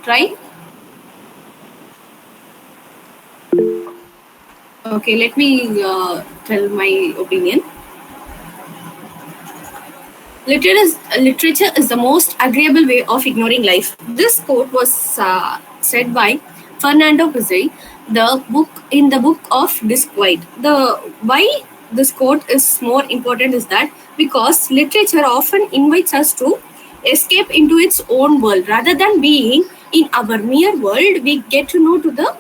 Try. Okay, let me tell my opinion. Literature is the most agreeable way of ignoring life. This quote was said by Fernando Pessoa, the book of Disquiet. The why this quote is more important is that because literature often invites us to escape into its own world rather than being in our mere world. We get to know to the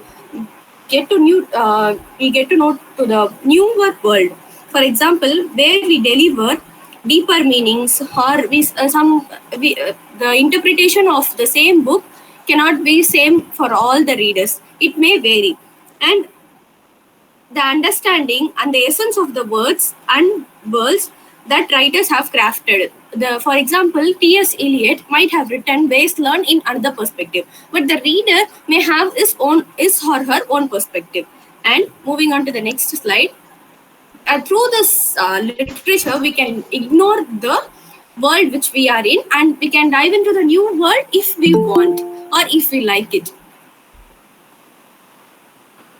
newer world. For example, where we deliver deeper meanings, or the interpretation of the same book cannot be same for all the readers. It may vary, and the understanding and the essence of the words and worlds that writers have crafted. For example, T.S. Eliot might have written ways learned in another perspective, but the reader may have his or her own perspective. And moving on to the next slide, through this literature, we can ignore the world which we are in, and we can dive into the new world if we want or if we like it.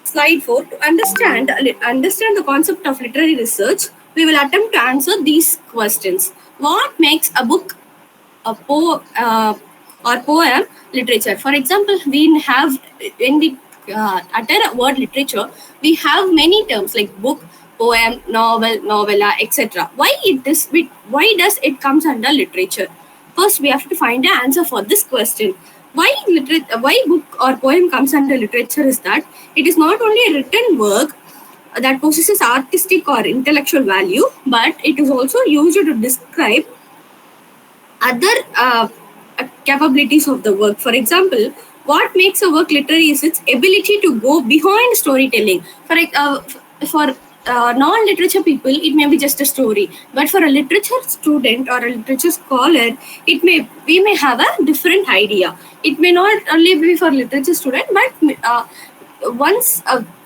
Slide 4. To understand the concept of literary research, we will attempt to answer these questions. What makes a book or poem literature? For example, when we utter a word literature, we have many terms like book, poem, novel, novella, etc. Why does it comes under literature? First, we have to find an answer for this question. Why book or poem comes under literature is that it is not only a written work that possesses artistic or intellectual value, but it is also used to describe other capabilities of the work. For example, what makes a work literary is its ability to go behind storytelling. For non-literature people, it may be just a story, but for a literature student or a literature scholar, we may have a different idea. It may not only be for literature student, but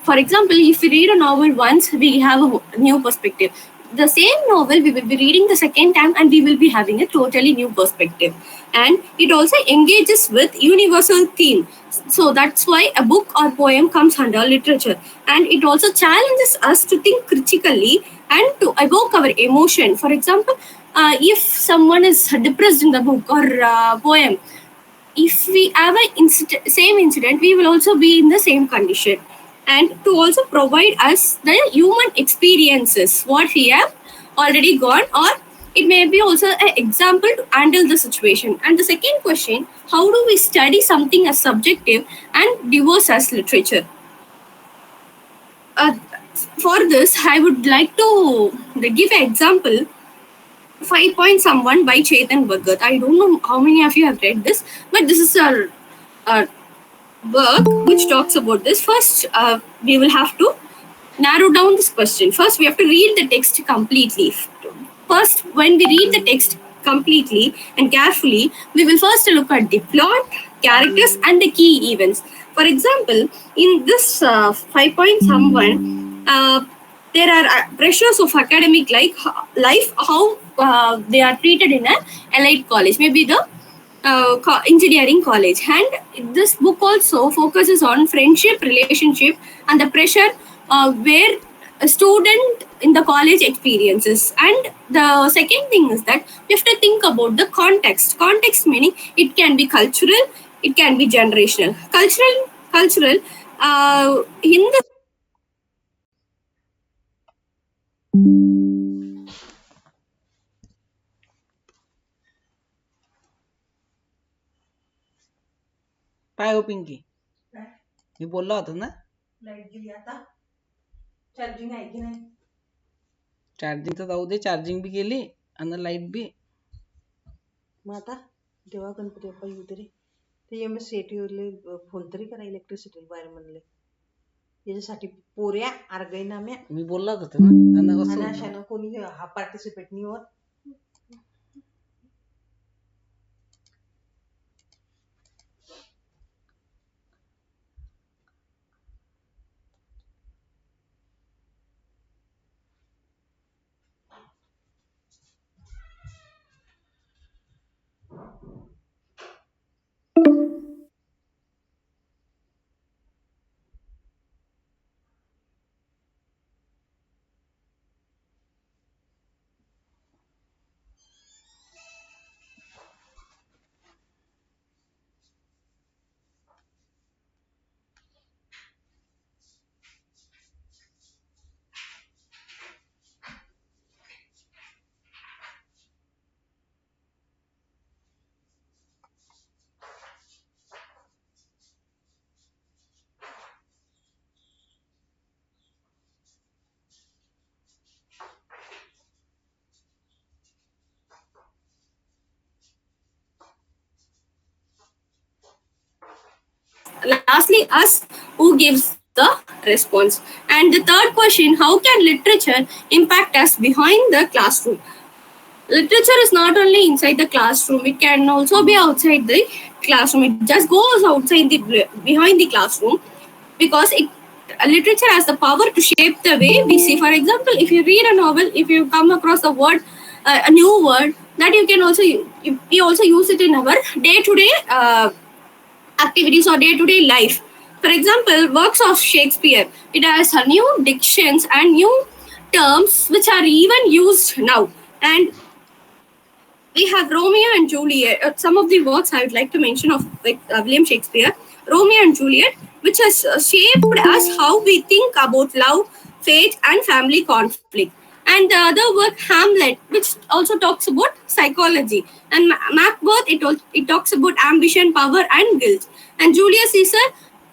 for example, if we read a novel once, we have a new perspective. The same novel we will be reading the second time, and we will be having a totally new perspective. And it also engages with universal theme. So that's why a book or poem comes under literature. And it also challenges us to think critically and to evoke our emotion. For example, if someone is depressed in the book or poem, if we have same incident, we will also be in the same condition. And to also provide us the human experiences what we have already gone, or it may be also an example to handle the situation. And the second question, how do we study something as subjective and diverse as literature? uh, for this, I would like to give an example. 5 Point Someone by Chetan Bhagat. I don't know how many of you have read this, but this is a work which talks about this. First, we will have to narrow down this question. First, we have to read the text completely. First, when we read the text completely and carefully, we will first look at the plot, characters, and the key events. For example, in this 5 Point Someone, there are pressures of academic life, how they are treated in an elite college, maybe the engineering college. And this book also focuses on friendship, relationship, and the pressure where a student in the college experiences. And the second thing is that we have to think about the context meaning it can be cultural, it can be generational. Cultural in the काय हो पिंकी? मी बोलला होता ना, light गेली आता. Charging आहे की नाही? चार्जिंग तर जाऊ दे, चार्जिंग बी गेली आणि लाईट बी. मग आता जेव्हा गणपती बाप्पा येऊ तरी ते MSCIT फोन तरी करा, इलेक्ट्रिसिटी वायरमनले. याच्यासाठी पोऱ्या आरगैनाम्या मी बोलला होता ना, आणि आणि असं अशानं कोणी हा पार्टिसिपेट नाही होत. lastly us who gives the response. And the third question, how can literature impact us behind the classroom? Literature is not only inside the classroom, it can also be outside the classroom. It just goes outside the behind the classroom, because literature has the power to shape the way we see. For example, if you read a novel, if you come across a word, a new word, that you can also we also use it in our day to day activities or day to day life. For example, works of Shakespeare, it has a new dictions and new terms which are even used now. And we have Romeo and Juliet. Some of the works I would like to mention of like William Shakespeare, Romeo and Juliet, which has shaped us how we think about love, fate, and family conflict. And the other work, Hamlet, which also talks about psychology. And Macbeth, it talks about ambition, power, and guilt. And Julius Caesar,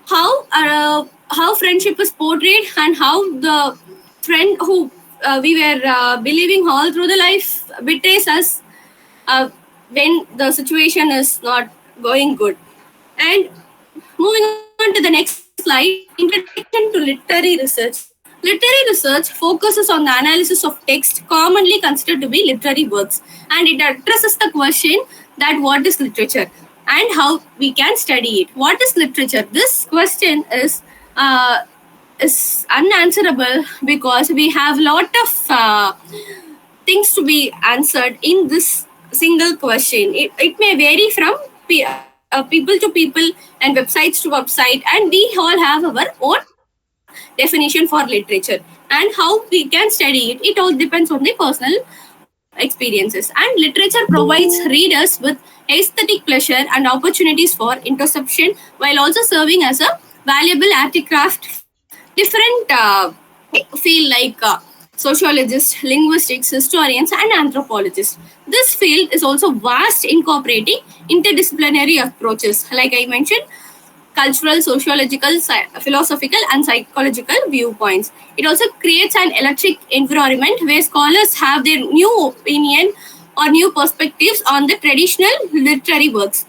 how friendship is portrayed, and how the friend who we were believing all through the life betrays us uh, when the situation is not going good. And moving on to the next slide, introduction to literary research. Literary research focuses on the analysis of text commonly considered to be literary works, and it addresses the question that what is literature and how we can study it. What is literature? This question is unanswerable because we have a lot of things to be answered in this single question. It may vary from people to people and websites to website, and we all have our own definition for literature. And how we can study it, it all depends on the personal experiences. And literature provides readers with aesthetic pleasure and opportunities for introspection, while also serving as a valuable artifact. Different field like sociologists, linguistics, historians, and anthropologists. This field is also vast, incorporating interdisciplinary approaches, like I mentioned, cultural, sociological, philosophical, and psychological viewpoints. It also creates an electric environment where scholars have their new opinion or new perspectives on the traditional literary works.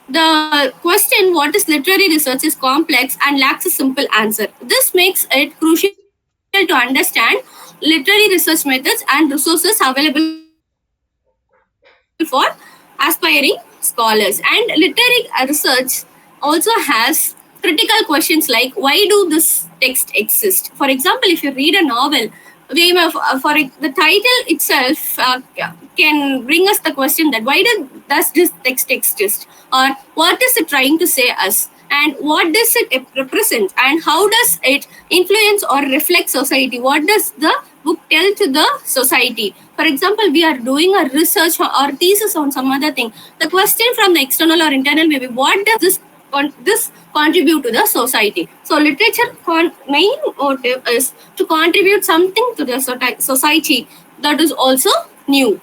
The question, what is literary research, is complex and lacks a simple answer. This makes it crucial to understand literary research methods and resources available for aspiring scholars. And literary research also has critical questions like, why do this text exist? For example, if you read a novel, for the title itself can bring us the question that why does this text exist, or what is it trying to say us, and what does it represent, and how does it influence or reflect society, what does the book tell to the society. For example, we are doing a research or thesis on some other thing. The question from the external or internal may be, what does this contribute to the society? So literature main motive is to contribute something to the society that is also new.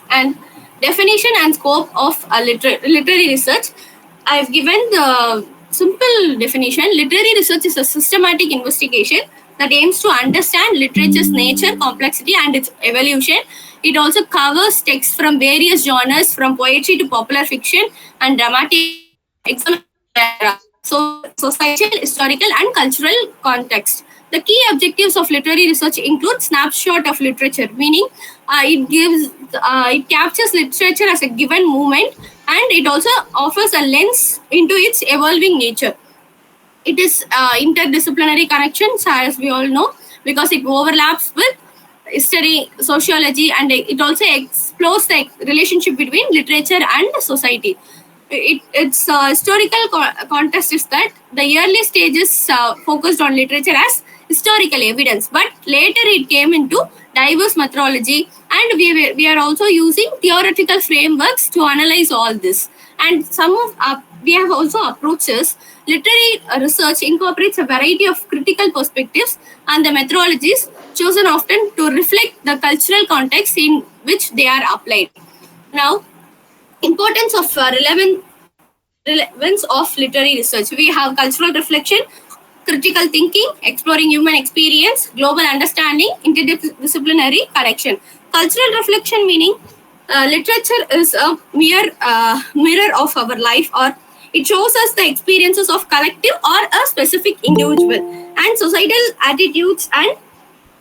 And definition and scope of literary research, I've given the simple definition. Literary research is a systematic investigation that aims to understand literature's nature, complexity, and its evolution. It also covers texts from various genres, from poetry to popular fiction and dramatic examine societal, historical, and cultural context. The key objectives of literary research include snapshot of literature, meaning it captures literature as a given movement, and it also offers a lens into its evolving nature. It is interdisciplinary connections, as we all know, because it overlaps with history, sociology, and it also explores the relationship between literature and society. Its historical context is that the early stages focused on literature as historical evidence, but later it came into diverse methodology, and we are also using theoretical frameworks to analyze all this. And we have also approaches. Literary research incorporates a variety of critical perspectives, and the methodologies chosen often to reflect the cultural context in which they are applied. Now, importance of relevance of literary research. We have cultural reflection. critical thinking, exploring human experience, global understanding, interdisciplinary connection. Cultural reflection meaning literature is a mere mirror of our life, or it shows us the experiences of collective or a specific individual and societal attitudes and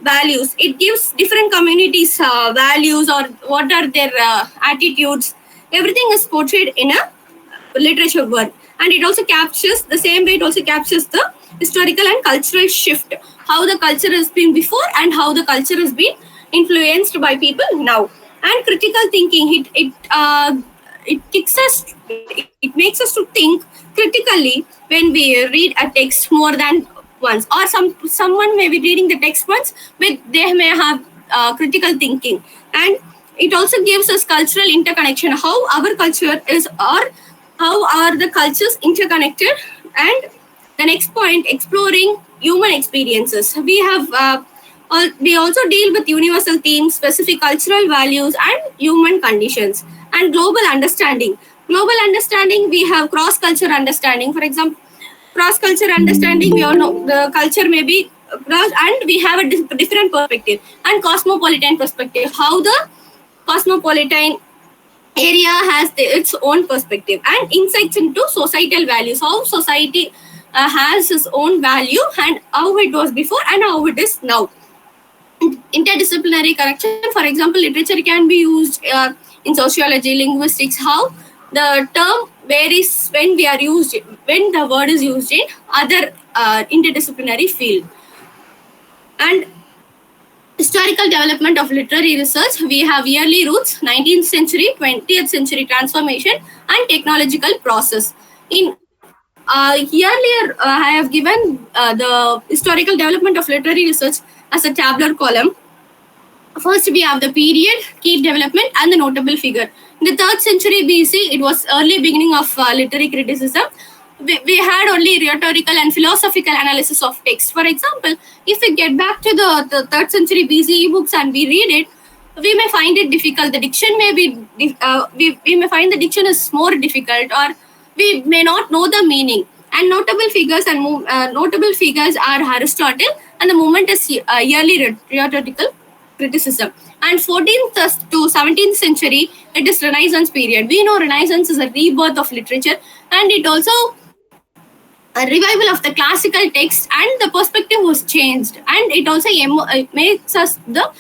values. It gives different communities values or what are their attitudes. Everything is portrayed in a literature work, and it also captures the same way. It also captures the historical and cultural shift, how the culture has been before and how the culture has been influenced by people now. And critical thinking, it kicks us, it makes us to think critically when we read a text more than once, or someone may be reading the text once, but they may have critical thinking. And it also gives us cultural interconnection, how our culture is, or how are the cultures interconnected. And the next point, exploring human experiences. We also deal with universal themes, specific cultural values, and human conditions. And global understanding. Global understanding, we have cross culture understanding. For example, cross culture understanding, we all know the culture may be cross, and we have a different perspective. And cosmopolitan perspective, how the cosmopolitan area has its own perspective. And insights into societal values, how society has its own value and how it was before and how it is now. Interdisciplinary connection, for example, literature can be used in sociology, linguistics, how the term varies when we are used, when the word is used in other interdisciplinary field. And historical development of literary research, we have early roots, 19th century, 20th century transformation, and technological process. In earlier, I have given the historical development of literary research as a tabular column. First, we have the period, key development, and the notable figure. In the 3rd century BC, it was early beginning of literary criticism. We had only rhetorical and philosophical analysis of text. For example, if we get back to the 3rd century BC books and we read it, we may find it difficult. The diction may be, we may find the diction is more difficult, or we may not know the meaning. And notable figures are Aristotle, and the movement is early rhetorical criticism. And 14th to 17th century, it is Renaissance period. We know Renaissance is a rebirth of literature, and it also a revival of the classical text, and the perspective was changed. And it also makes us the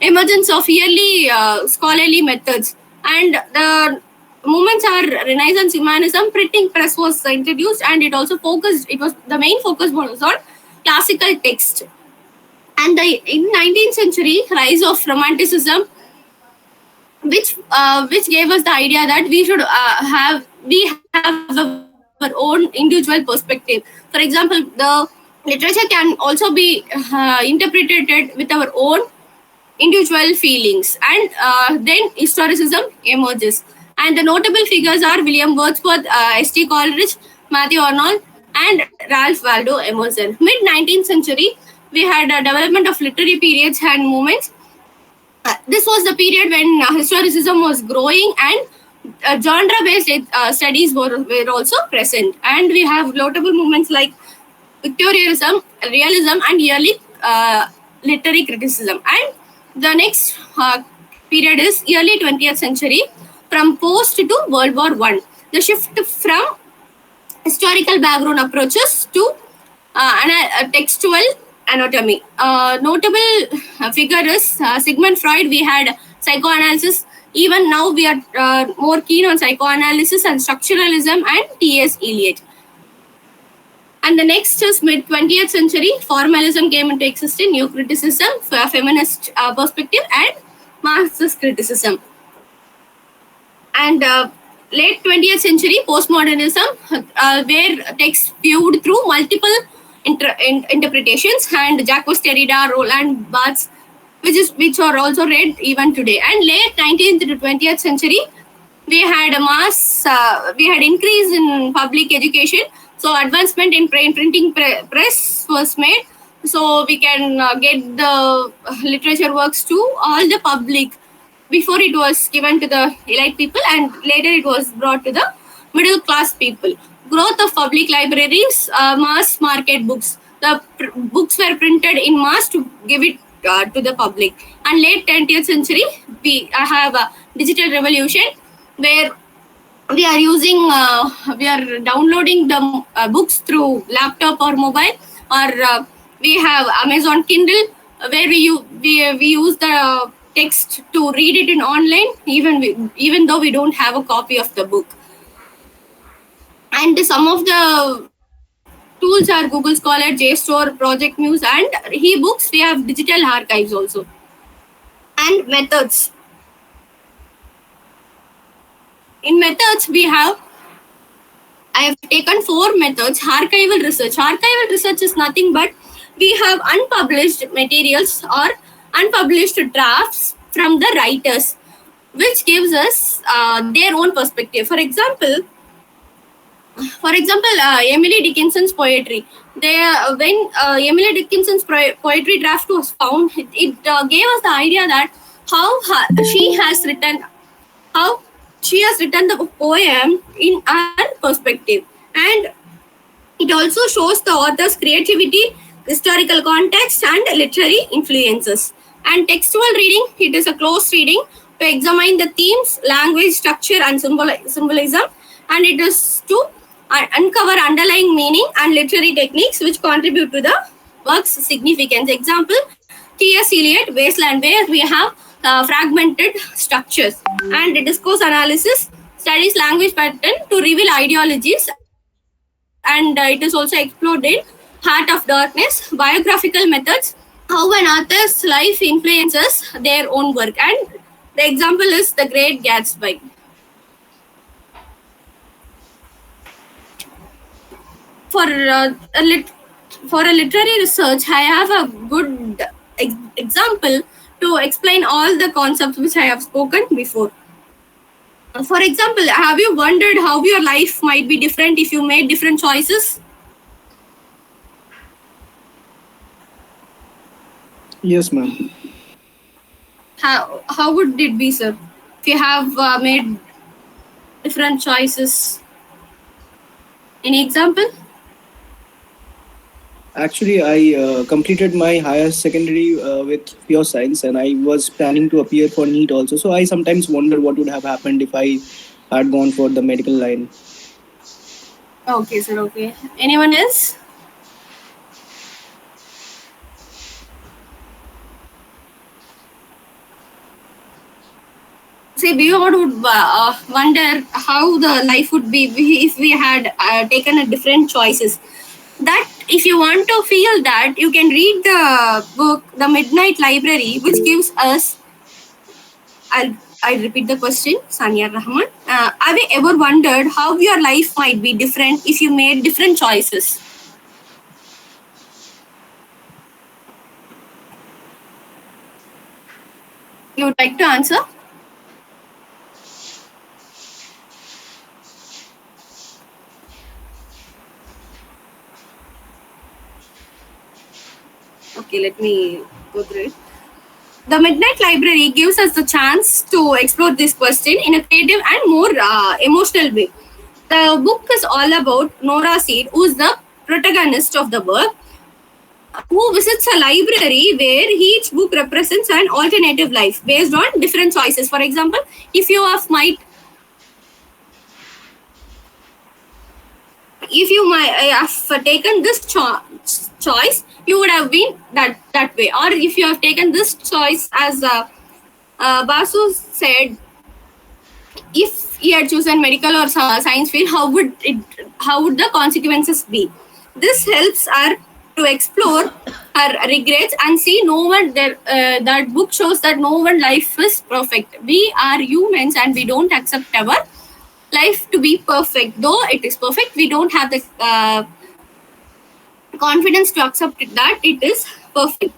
emergence of early scholarly methods. And the movements are Renaissance humanism, printing press was introduced, and it also focused, it was the main focus was on classical text. And in 19th century, rise of romanticism, which gave us the idea that we should have our own individual perspective. For example, the literature can also be interpreted with our own individual feelings. And then historicism emerges. And the notable figures are William Wordsworth, S.T. Coleridge, Matthew Arnold, and Ralph Waldo Emerson. Mid 19th century, we had a development of literary periods and movements. This was the period when historicism was growing, and genre-based studies were also present. And we have notable movements like Victorianism, realism, and early literary criticism. And the next period is early 20th century, from post to World War I. The shift from historical background approaches to textual anatomy. Notable figure is Sigmund Freud. We had psychoanalysis. Even now, we are more keen on psychoanalysis and structuralism and T.S. Eliot. And the next is mid 20th century, formalism came into existence, new criticism, feminist perspective, and Marxist criticism. And late 20th century, postmodernism, where text viewed through multiple interpretations, and Jacques Derrida, Roland Barthes, which are also read even today. And late 19th to 20th century, we had increase in public education. So advancement in printing press was made, so we can get the literature works to all the public. Before it was given to the elite people, and later it was brought to the middle class people. growth of public libraries, mass market books. The books were printed in mass to give it to the public. And late 20th century, we have a digital revolution where we are using, we are downloading the books through laptop or mobile, or we have Amazon Kindle, where we use the text to read it in online, even though we don't have a copy of the book. And some of the tools are Google Scholar, JSTOR, Project Muse, and eBooks. We have digital archives also. And methods. In methods, I have taken 4 methods. Archival research. Archival research is nothing but we have unpublished materials or unpublished drafts from the writers, which gives us their own perspective. For example, Emily Dickinson's poetry. When Emily Dickinson's poetry draft was found, it gave us the idea that how she has written the poem in her perspective, and it also shows the author's creativity, historical context, and literary influences. And textual reading, it is a close reading to examine the themes, language, structure, and symbolism, and it is to uncover underlying meaning and literary techniques which contribute to the work's significance. Example, T.S. Eliot, Wasteland, where we have fragmented structures, and discourse analysis studies language pattern to reveal ideologies, and it is also explored in Heart of Darkness. Biographical methods, how an author's life influences their own work, and the example is The Great Gatsby. For a literary research, I have a good example to explain all the concepts which I have spoken before. For example, have you wondered how your life might be different if you made different choices? Yes, ma'am. How would it be, sir, if you have made different choices? Any example? Actually, I completed my higher secondary with pure science, and I was planning to appear for NEET also. So I sometimes wonder what would have happened if I had gone for the medical line. Okay, sir. Okay. Anyone else? Say, beyond would wonder how the life would be if we had taken a different choices. That if you want to feel that, you can read the book The Midnight Library, which gives us. I'll repeat the question, Sania Rahman. Have you ever wondered how your life might be different if you made different choices? You would like to answer? Okay, let me go through it. The Midnight Library gives us the chance to explore this question in a creative and more emotional way. The book is all about Nora Seed, who is the protagonist of the book, who visits a library where each book represents an alternative life based on different choices. For example, if you have taken this choice, you would have been that way. Or if you have taken this choice, as Basu said, if he had chosen medical or science field, how would the consequences be? This helps her to explore her regrets and see no one there. That book shows that no one life is perfect. We are humans and we don't accept our life to be perfect. Though it is perfect, we don't have the confidence to accept that it is perfect.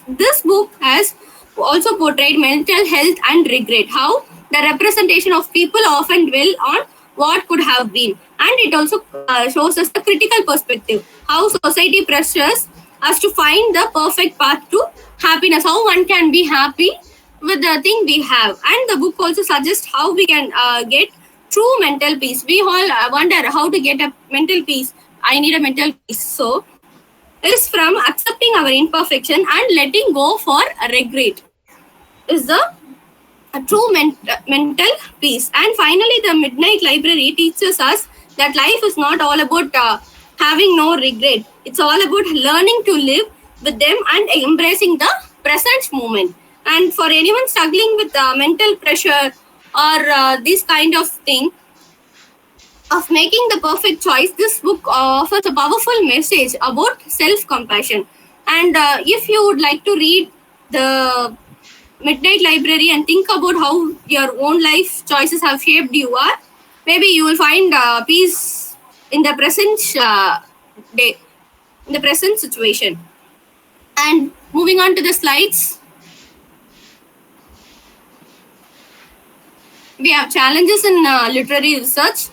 This book has also portrayed mental health and regret, how the representation of people often dwell on what could have been, and it also shows us the critical perspective, how society pressures us to find the perfect path to happiness, how one can be happy with the thing we have. And the book also suggests how we can get true mental peace. We all wonder how to get a mental peace. I need a mental peace. So, is from accepting our imperfection and letting go for a regret. Is the a true mental peace. And finally, the Midnight Library teaches us that life is not all about having no regret. It's all about learning to live with them and embracing the present moment. And for anyone struggling with mental pressure or this kind of thing, of making the perfect choice, this book offers a powerful message about self-compassion. And if you would like to read the Midnight Library and think about how your own life choices have shaped you are, maybe you will find peace in the present day, in the present situation. And moving on to the slides, we have challenges in literary research,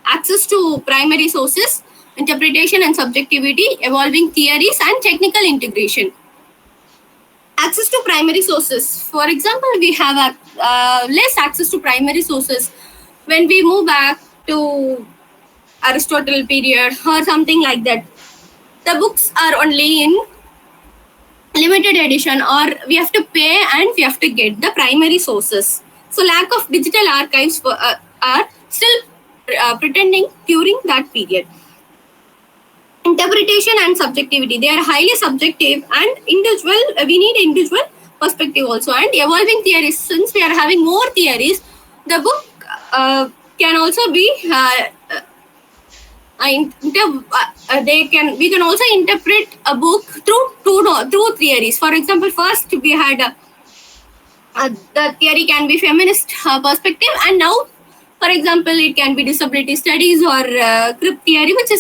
access to primary sources, interpretation and subjectivity, evolving theories, and technical integration. Access to primary sources. For example, we have less access to primary sources when we move back to Aristotle period or something like that. The books are only in limited edition, or we have to pay and we have to get the primary sources. So lack of digital archives are still pretending during that period. Interpretation and subjectivity, they are highly subjective and individual. We need individual perspective also. And evolving theories, since we are having more theories, the book can also be we can also interpret a book through theories. For example, first we had the theory can be feminist perspective, and now, for example, it can be disability studies or crypt theory, which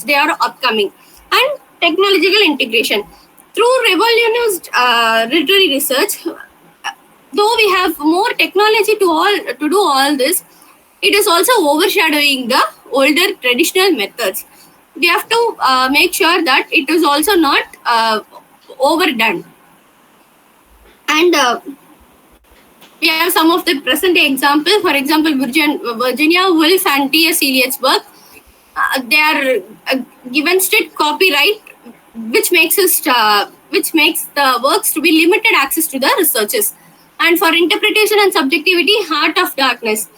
they are upcoming. And technological integration through revolutionized literary research. Though we have more technology to do all this, it is also overshadowing the older traditional methods. We have to make sure that it is also not overdone. And we have some of the present day examples. For example, Virginia Woolf and T.S. Eliot's work. They are given strict copyright, which makes the works to be limited access to the researchers. And for interpretation and subjectivity, Heart of Darkness.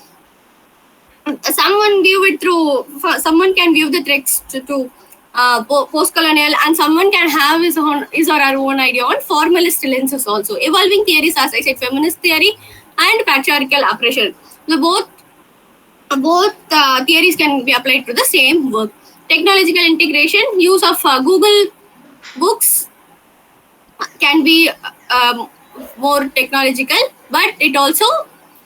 Someone can view the text to post-colonial, and someone can have his or her own idea on formalist lenses also. Evolving theories, as I said, feminist theory and patriarchal oppression. Both theories can be applied to the same work. Technological integration, use of Google Books can be more technological, but it also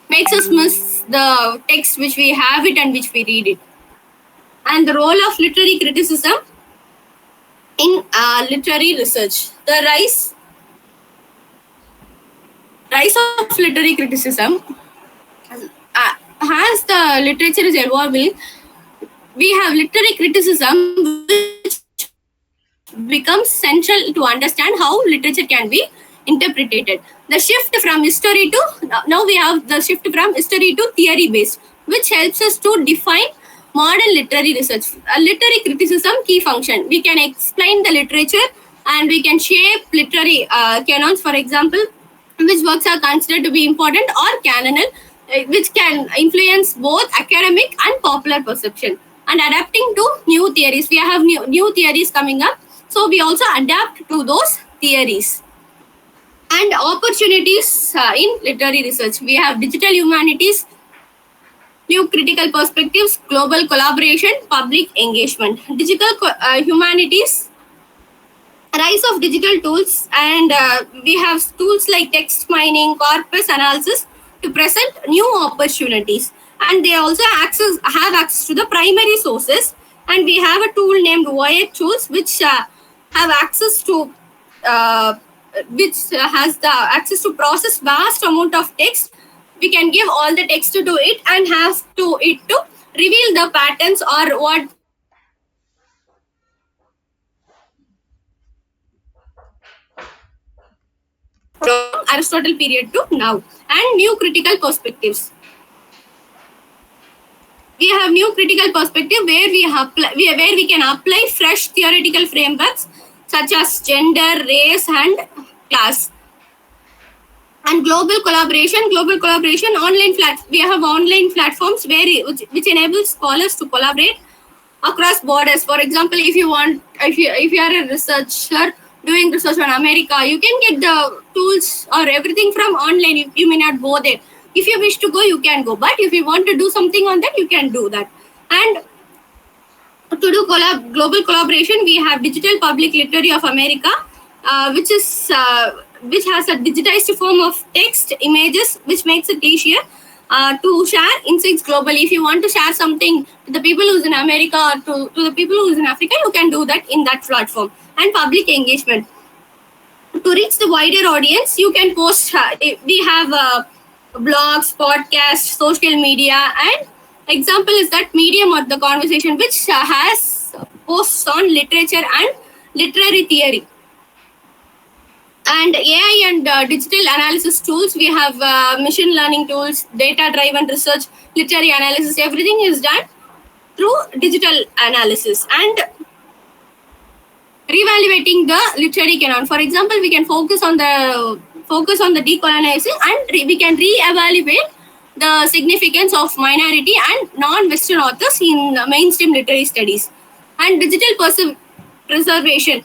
makes us miss the text which we have it and which we read it. And the role of literary criticism in literary research. The rise of literary criticism, as the literature is evolving, we have literary criticism which becomes central to understand how literature can be interpreted. The shift from history to now we have the shift from history to theory based, which helps us to define modern literary research. Literary criticism key function. We can explain the literature and we can shape literary canons. For example, which works are considered to be important or canonical, which can influence both academic and popular perception. And adapting to new theories. We have new theories coming up, so we also adapt to those theories. And opportunities in literary research. We have digital humanities, new critical perspectives, global collaboration, public engagement. Digital humanities, rise of digital tools, and we have tools like text mining, corpus analysis to present new opportunities. And they also have access to the primary sources. And we have a tool named Voyage Tools, which have access to has the access to process vast amount of text. We can give all the text to it and have to reveal the patterns or what from Aristotle period to now. And new critical perspectives. We have new critical perspective where where we can apply fresh theoretical frameworks such as gender, race, and class. And global collaboration, we have online platforms which enables scholars to collaborate across borders. For example, if you are a researcher doing research on America, you can get the tools or everything from online. You may not go there. If you wish to go, you can go, but if you want to do something on that, you can do that. And to do global collaboration, we have Digital Public Library of America, which has a digitized form of text, images, which makes it easier to share insights globally. If you want to share something to the people who's in America or to the people who's in Africa, you can do that in that platform. And public engagement, to reach the wider audience, you can post. We have blogs, podcasts, social media, and example is that Medium or the Conversation, which has posts on literature and literary theory. And AI and digital analysis tools, we have machine learning tools, data-driven research, literary analysis. Everything is done through digital analysis and reevaluating the literary canon. For example, we can focus on the decolonizing, and we can reevaluate the significance of minority and non-Western authors in mainstream literary studies. And digital preservation.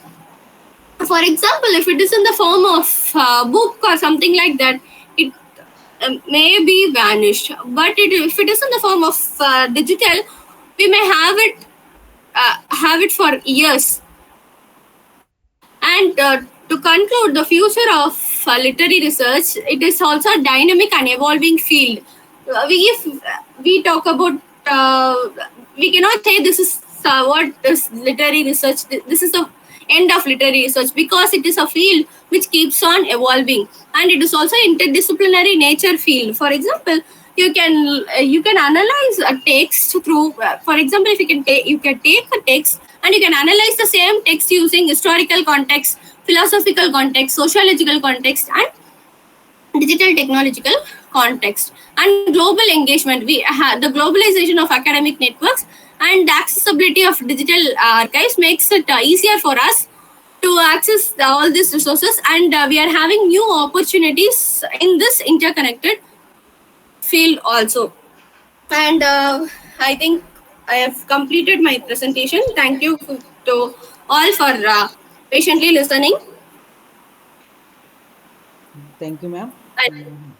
For example, if it is in the form of book or something like that, it may be vanished. But if it is in the form of digital, we may have it for years. And to conclude, the future of literary research, it is also a dynamic and evolving field. If we talk about, we cannot say this is what is literary research. This is the end of literary research, because it is a field which keeps on evolving, and it is also interdisciplinary nature field. For example, you can analyze a text through. For example, if you can take a text and you can analyze the same text using historical context, philosophical context, sociological context, and digital technological context. And global engagement, we have the globalization of academic networks and the accessibility of digital archives makes it easier for us to access all these resources, and we are having new opportunities in this interconnected field also. And I think I have completed my presentation. Thank you to all for patiently listening. Thank you, ma'am. And,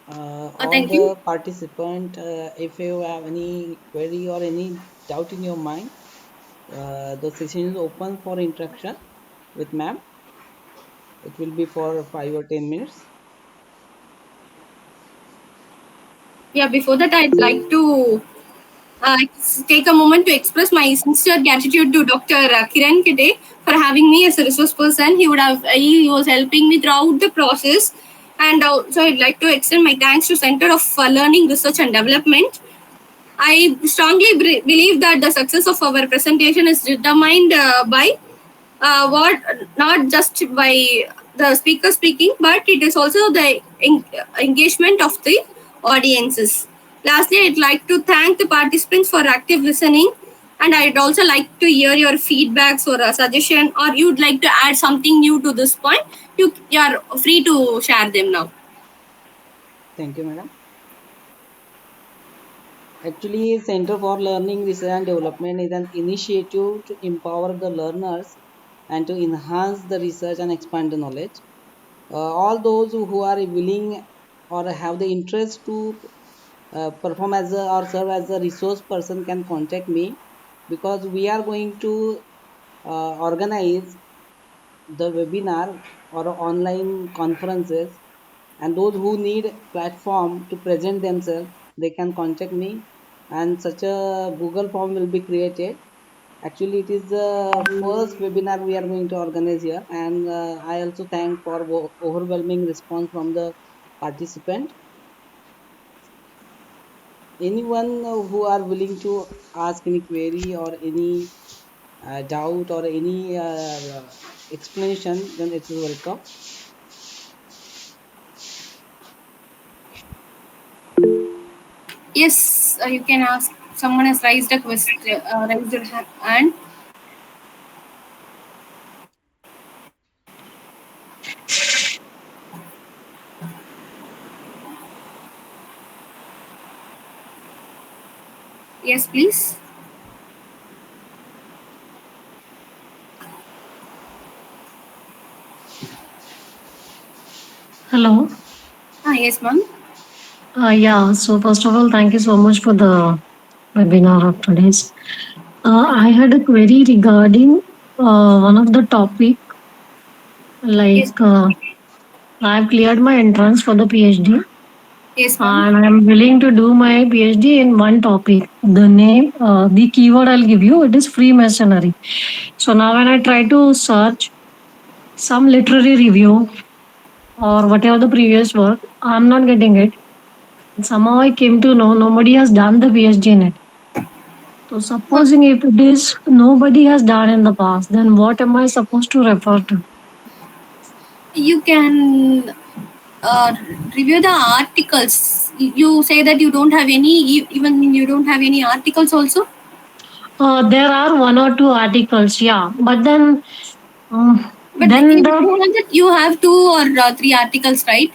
All thank the you. participant, if you have any query or any doubt in your mind, the session is open for interaction with ma'am. It will be for 5 or 10 minutes. Yeah, before that, I'd like to take a moment to express my sincere gratitude to Dr. Kiran Kite for having me as a resource person. He was helping me throughout the process, and also I'd like to extend my thanks to Center of Learning, Research and Development. I strongly believe that the success of our presentation is determined by what not just by the speaker speaking, but it is also the engagement of the audiences. Lastly, I'd like to thank the participants for active listening, and I'd also like to hear your feedbacks or a suggestion, or you'd like to add something new to this point. You are free to share them now. Thank you, madam. Actually, Center for Learning, Research and Development is an initiative to empower the learners and to enhance the research and expand the knowledge. All those who are willing or have the interest to perform as a or serve as a resource person can contact me, because we are going to organize the webinar or online conferences, and those who need platform to present themselves, they can contact me, and such a Google form will be created. Actually, it is the first webinar we are going to organize here, and I also thank for overwhelming response from the participant. Anyone who are willing to ask any query or any doubt or any explanation, then it is welcome. Yes, you can ask. Someone has raised a question, raised their hand. Yes, please. Hello. Yes, ma'am. Yeah, so first of all, thank you so much for the webinar of today's. I had a query regarding one of the topic, Yes, like I've cleared my entrance for the PhD yes, ma'am. and I'm willing to do my PhD in one topic. The name, the keyword I'll give you, it is Freemasonry. So now when I try to search some literary review or whatever the previous work, I'm not getting it. Somehow I came to know nobody has done the PhD in it. So So supposing if it is nobody has done in the past, then what am I supposed to refer to? you can uh, review the articles. You say that you don't have any, even you don't have any articles also. There are one or two articles, yeah, but But then if the you want that, you have two or three articles, right?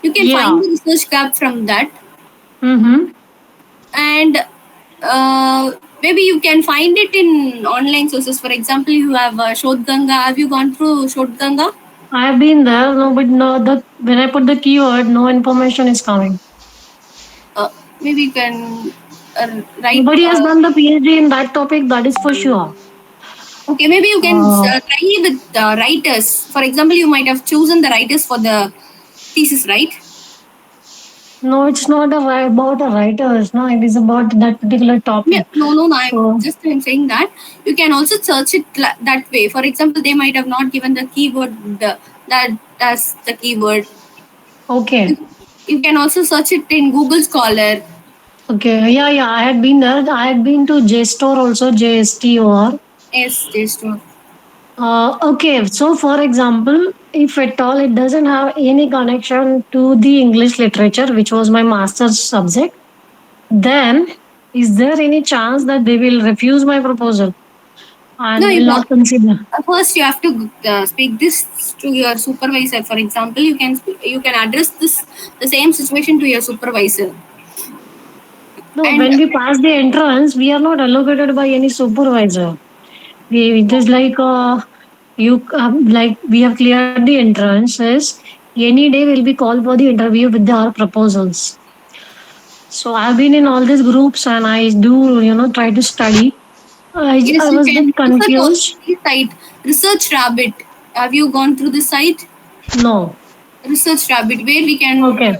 You can yeah, find the research gap from that, mm-hmm. and uh, maybe you can find it in online sources. For example, you have Shodh Ganga. Have you gone through Shodh Ganga? I have been there, no, but no, the when I put the keyword, no information is coming. Uh, Maybe you can write. Nobody has done the PhD in that topic, that is for sure. Okay, maybe you can Uh, try with writers. For example, you might have chosen the writers for the thesis, right? no, it's not about a writers, no, it is about that particular Yeah, topic. no, no, no. So I'm saying that you can also search it that way. For example, they might have not given the keyword that as the keyword. okay. You can also search it in Google Scholar. Okay, yeah, yeah, I had been there. I had been to JSTOR also, JSTOR. Yes, yes, true. Okay, so for example, if at all it doesn't have any connection to the English literature, which was my master's subject, then is there any chance that they will refuse my proposal No, and you will not consider? first you have to speak this to your supervisor. For example, you can address this the same situation to your supervisor, No, and when we pass the entrance, we are not allocated by any supervisor. It is like like we have cleared the entrances. Any day we'll be called for the interview with our proposals. So I've been in all these groups and I do, try to study. yes, I you was a can bit research also confused. the site Research Rabbit. Have you gone through the site No. Research Rabbit, where we can Okay.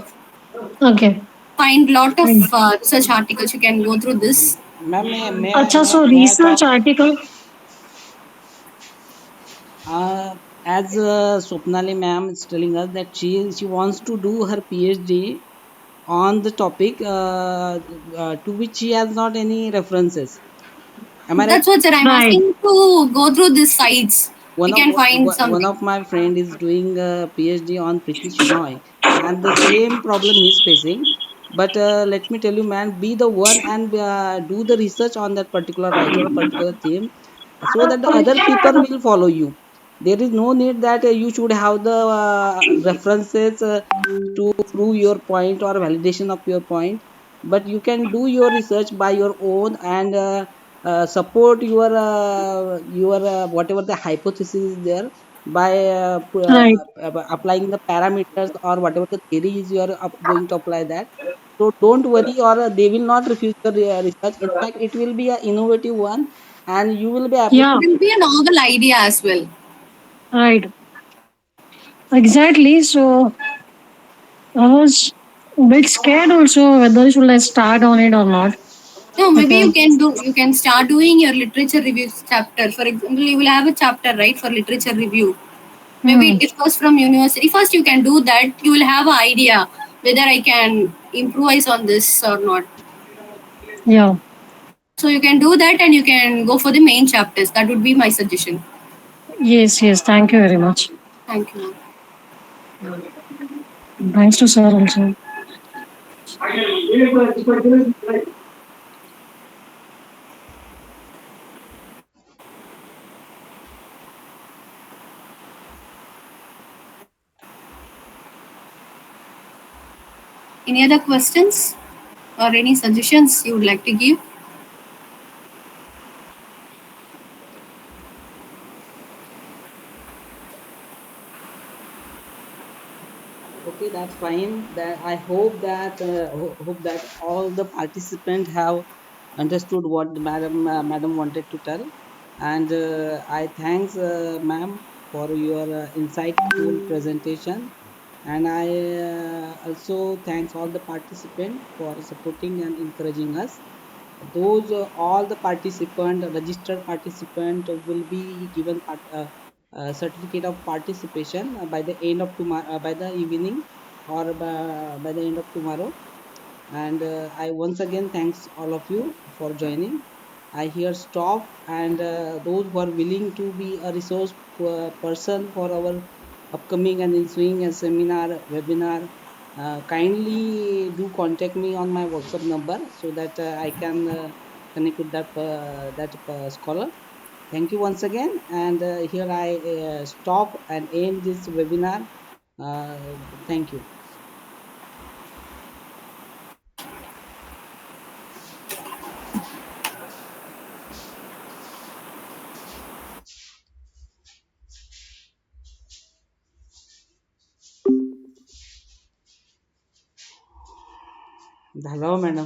Okay. find lot of Fine. research articles? You can go through this. Ma'am, Acha, so may I research talk? article. As Swapnali ma'am is telling us that she wants to do her PhD on the topic to which she has not any references. Am I right? That's what sir, I'm Right. asking to go through these sites. One You of can find one something. of my friend is doing a PhD on Priti Shenoy, and the same problem he's facing. But let me tell you, man, be the one and do the research on that particular writer or particular theme, so that the other people will follow you. There is no need that you should have the references to prove your point or validation of your point, but you can do your research by your own and support your whatever the hypothesis is there by Right. applying the parameters or whatever the theory is you are going to apply that. So don't worry, or they will not refuse the research. In fact, it will be an innovative one, and you will be Yeah. It will be a novel idea as well. Right. Exactly. So I was a bit scared also whether should I start on it or not. No, maybe Okay. you can start doing your literature reviews chapter. For example, you will have a chapter, right, for literature review. Maybe Hmm. it differs from university. First, you can do that. You will have an idea whether I can improvise on this or not. Yeah. So you can do that and you can go for the main chapters. That would be my suggestion. Yes. Yes. Thank you very much. Thank you. Thanks to sir also. Any other questions or any suggestions you would like to give? Okay, that's fine. That I hope that hope that all the participants have understood what the madam wanted to tell, and I thanks ma'am for your insightful presentation, and I also thanks all the participants for supporting and encouraging us. Those all the participant registered participant will be given certificate of participation by the end of tomorrow, by the evening, or by the end of tomorrow. And I once again thanks all of you for joining. I here stop, and those who are willing to be a resource person for our upcoming and ensuing seminar webinar, kindly do contact me on my WhatsApp number so that I can connect with that scholar. Thank you once again, and here I stop and end this webinar. uh, Thank you. झालं हो madam.